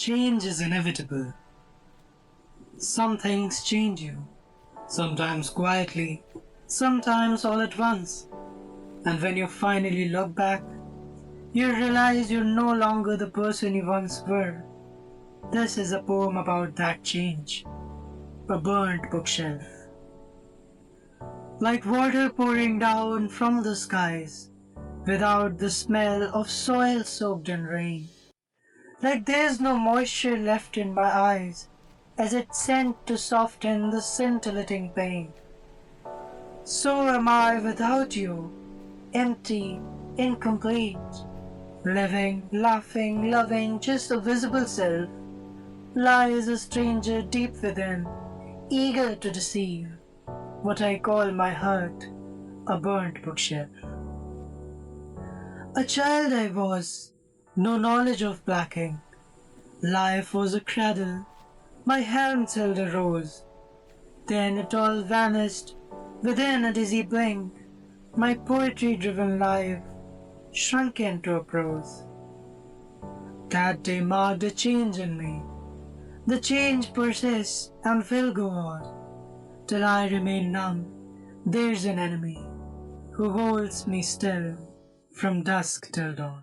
Change is inevitable. Some things change you, sometimes quietly, sometimes all at once. And when you finally look back, you realize you're no longer the person you once were. This is a poem about that change. A burnt bookshelf. Like water pouring down from the skies, without the smell of soil soaked in rain. Like there's no moisture left in my eyes, as it's sent to soften the scintillating pain. So am I without you, empty, incomplete, living, laughing, loving, just a visible self, lies a stranger deep within, eager to deceive, what I call my heart, a burnt bookshelf. A child I was, no knowledge of blacking. Life was a cradle, my hands held a rose. Then it all vanished within a dizzy blink, my poetry-driven life shrunken to a prose. That day marked a change in me. The change persists and will go on, till I remain numb. There's an enemy who holds me still from dusk till dawn.